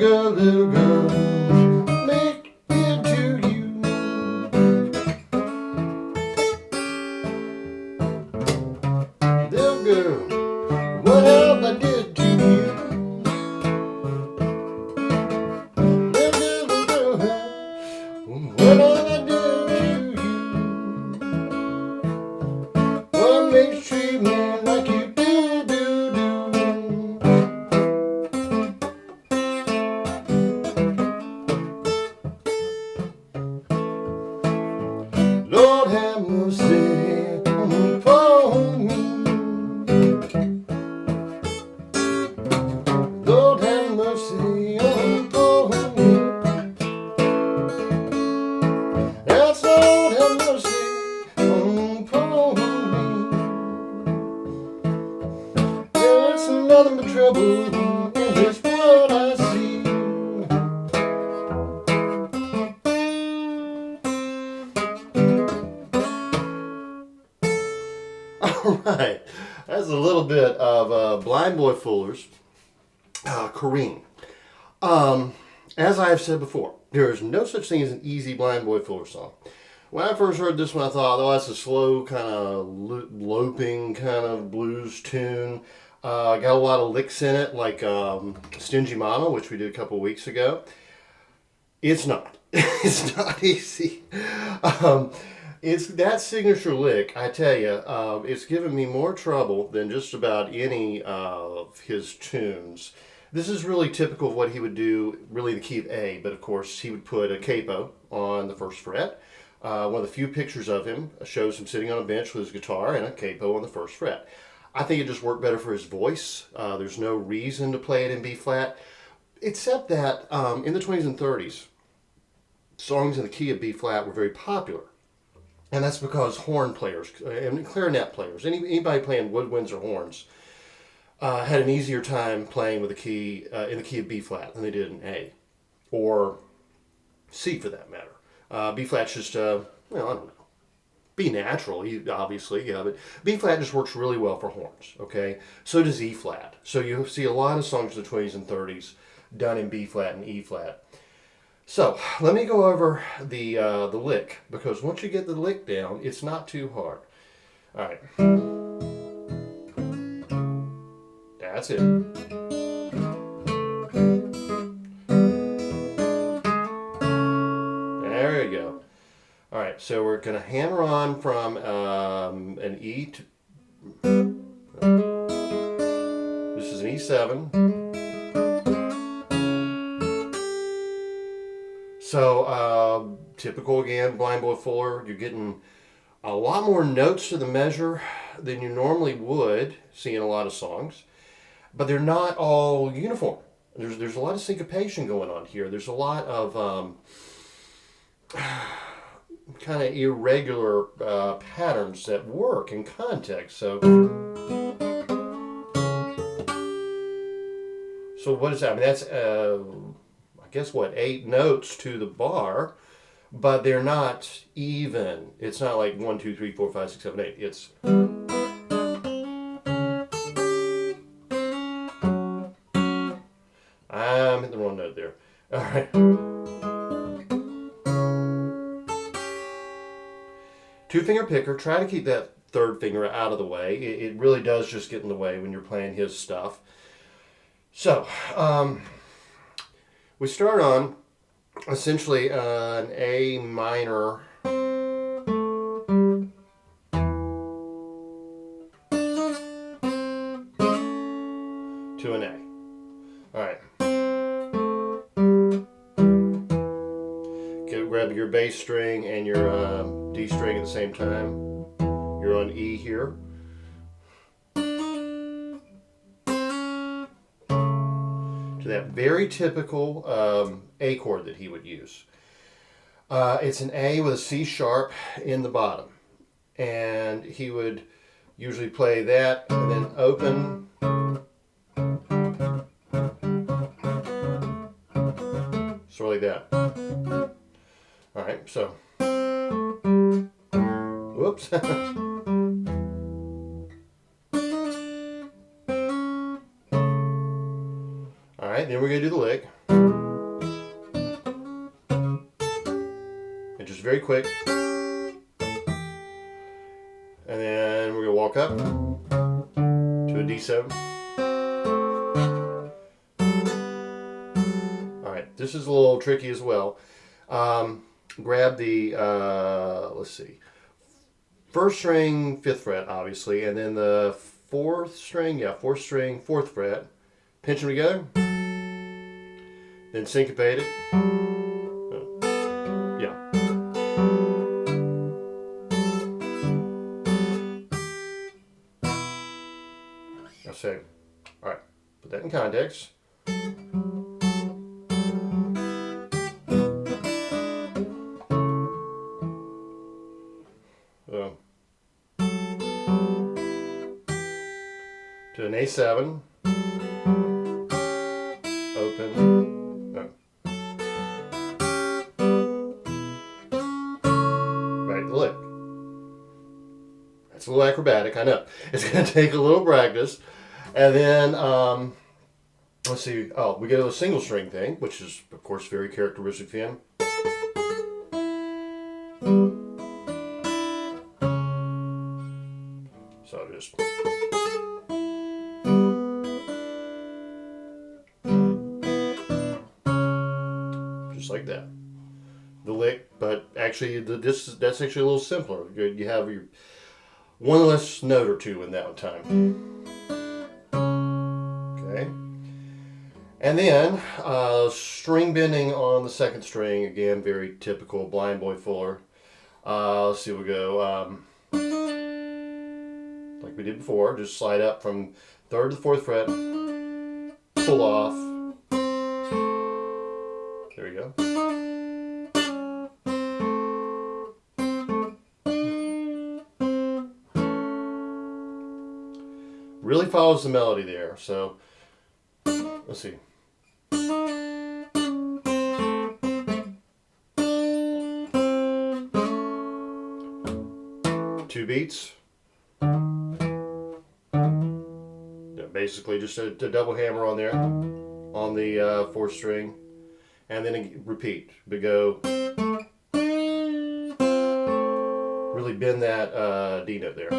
little girl, make it to you. Little girl, what have I did to you? Little girl, what have I did to you? What makes you treat me like you do? Lord have mercy upon me. Lord have mercy upon me. Yes, Lord have mercy upon me. Yeah, it's nothing but trouble in this world I see. Alright, that's a little bit of Blind Boy Fuller's Corrine. As I have said before, there is no such thing as an easy Blind Boy Fuller song. When I first heard this one, I thought, oh, that's a slow, kind of loping kind of blues tune. Got a lot of licks in it, like Stingy Mama, which we did a couple weeks ago. It's not. It's not easy. It's that signature lick, I tell you, it's given me more trouble than just about any of his tunes. This is really typical of what he would do, really the key of A, but of course he would put a capo on the first fret. One of the few pictures of him shows him sitting on a bench with his guitar and a capo on the first fret. I think it just worked better for his voice. There's no reason to play it in B flat, except that in the 20s and 30s, songs in the key of B flat were very popular. And that's because horn players and clarinet players, anybody playing woodwinds or horns, had an easier time playing with the key in the key of B flat than they did in A, or C for that matter. B flat's just, well, I don't know, B natural, obviously, yeah, but B flat just works really well for horns. Okay, so does E flat. So you see a lot of songs in the 20s and 30s done in B flat and E flat. So let me go over the lick, because once you get the lick down, it's not too hard. All right, that's it. There you go. All right, so we're going to hammer on from an E to. This is an E7. So, typical again, Blind Boy Fuller, you're getting a lot more notes to the measure than you normally would see in a lot of songs, but they're not all uniform. There's a lot of syncopation going on here. There's a lot of kind of irregular patterns that work in context. So what is that? I mean, that's guess what, 8 notes to the bar, but they're not even. It's not like 1, 2, 3, 4, 5, 6, 7, 8. It's I'm hitting the wrong note there. All right. 2-finger picker. Try to keep that third finger out of the way. It really does just get in the way when you're playing his stuff. So, we start on essentially an A minor to an A. All right. Grab your bass string and your D string at the same time. You're on E here. To that very typical A chord that he would use. It's an A with a C sharp in the bottom. And he would usually play that and then open. Sort of like that. Alright, so. Whoops. Alright, then we're going to do the lick. just very quick. And then we're going to walk up to a D7. Alright, this is a little tricky as well. Grab the, let's see, first string, 5th fret, obviously, and then the 4th string, 4th string, 4th fret. Pinch them together. Then syncopate it. Now say, alright, put that in context. To an A7. Open. No. Right, the lick. That's a little acrobatic, I know. It's going to take a little practice. And then, let's see, oh, we go to a single string thing, which is, of course, very characteristic of him. So just... like that. The lick, but actually that's actually a little simpler. You have your one less note or two in that time. Okay. And then string bending on the 2nd string, again very typical Blind Boy Fuller. Let's see, we'll go like we did before, just slide up from 3rd to 4th fret, pull off. There we go. Really follows the melody there, so let's see. 2 beats. Basically just a double hammer on there on the 4th string. And then repeat. We go, really bend that D note there.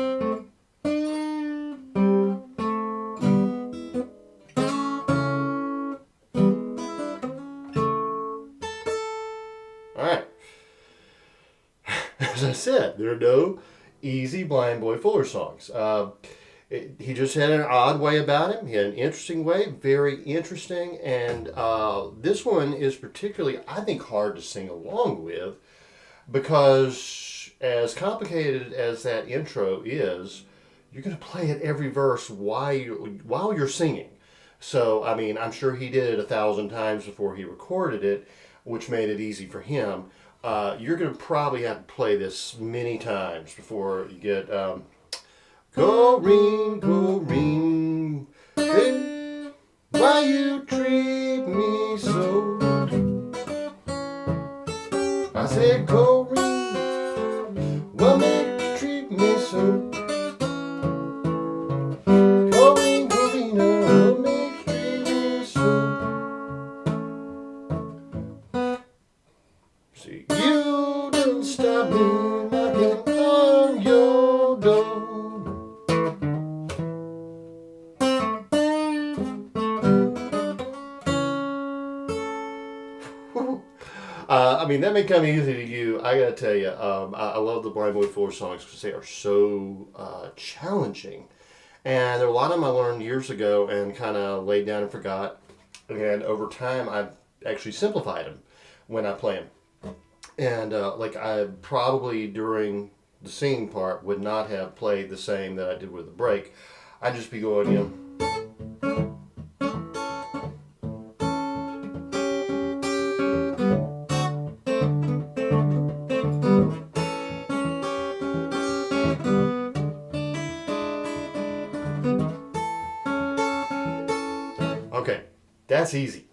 Alright. As I said, there are no easy Blind Boy Fuller songs. He just had an odd way about him. He had an interesting way, very interesting. And this one is particularly, I think, hard to sing along with because as complicated as that intro is, you're going to play it every verse while you're singing. So, I mean, I'm sure he did it 1,000 times before he recorded it, which made it easy for him. You're going to probably have to play this many times before you get... Corrine, Corrine, hey, why you treat me so? I said, Corrine, what make you treat me so? Corrine, Corrine, what make you treat me so? See, you didn't stop me knocking on your door. I mean, that may come easy to you. I gotta tell you, I love the Blind Boy Fuller songs because they are so challenging. And there are a lot of them I learned years ago and kind of laid down and forgot. And over time, I've actually simplified them when I play them. And like I probably during the singing part would not have played the same that I did with the break. I'd just be going, you know. Okay, that's easy.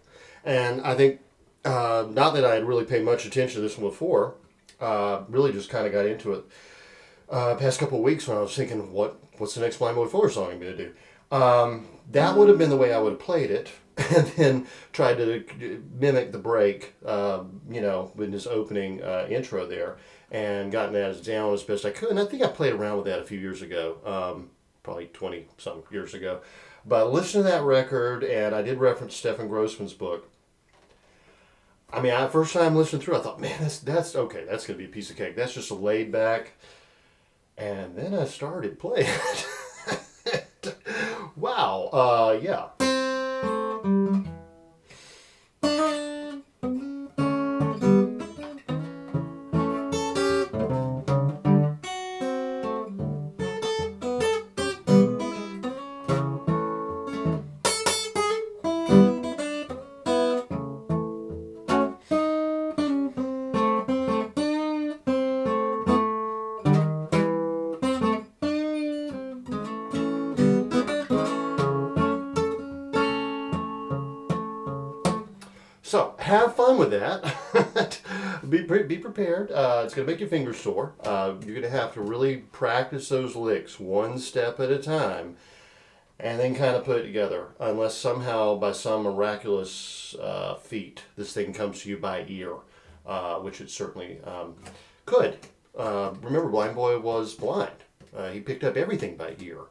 And I think, not that I had really paid much attention to this one before, really just kind of got into it past couple of weeks when I was thinking, what's the next Blind Boy Fuller song I'm going to do? That would have been the way I would have played it, and then tried to mimic the break, you know, with his opening intro there, and gotten that as down as best I could. And I think I played around with that a few years ago, probably 20 some years ago. But listen to that record, and I did reference Stefan Grossman's book. I mean, first time listening through, I thought, man, that's okay. That's gonna be a piece of cake. That's just a laid back. And then I started playing it. Wow. Yeah. So have fun with that. Be prepared. It's going to make your fingers sore. You're going to have to really practice those licks one step at a time, and then kind of put it together. Unless somehow, by some miraculous feat, this thing comes to you by ear, which it certainly could. Remember, Blind Boy was blind. He picked up everything by ear.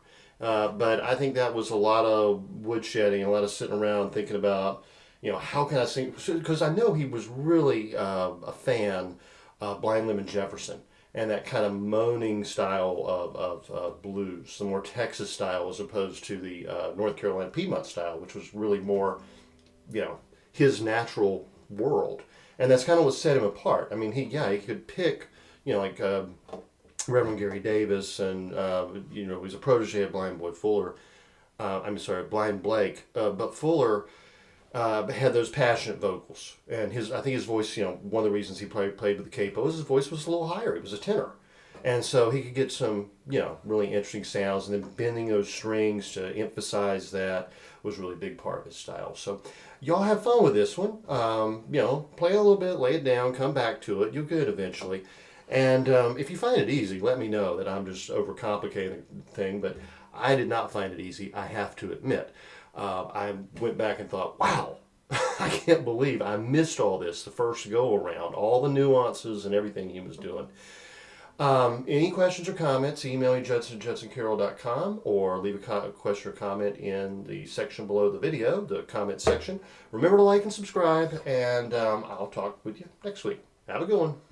But I think that was a lot of woodshedding, a lot of sitting around thinking about, you know, how can I sing? Because I know he was really a fan of Blind Lemon Jefferson and that kind of moaning style of blues, the more Texas style as opposed to the North Carolina Piedmont style, which was really more, you know, his natural world. And that's kind of what set him apart. I mean, he could pick, you know, like Reverend Gary Davis, and you know, he was a protege of Blind Boy Fuller. Blind Blake, but Fuller had those passionate vocals, and I think his voice, you know, one of the reasons he played with the Capo is his voice was a little higher. He was a tenor, and so he could get some, you know, really interesting sounds, and then bending those strings to emphasize that was really a big part of his style. So y'all have fun with this one. You know, play a little bit, lay it down, come back to it. You'll get it eventually. And if you find it easy, let me know that I'm just overcomplicating the thing, but I did not find it easy, I have to admit. I went back and thought, wow, I can't believe I missed all this the first go around, all the nuances and everything he was doing. Any questions or comments, email me judson@judsoncarroll.com, or leave a question or comment in the section below the video, the comment section. Remember to like and subscribe, and I'll talk with you next week. Have a good one.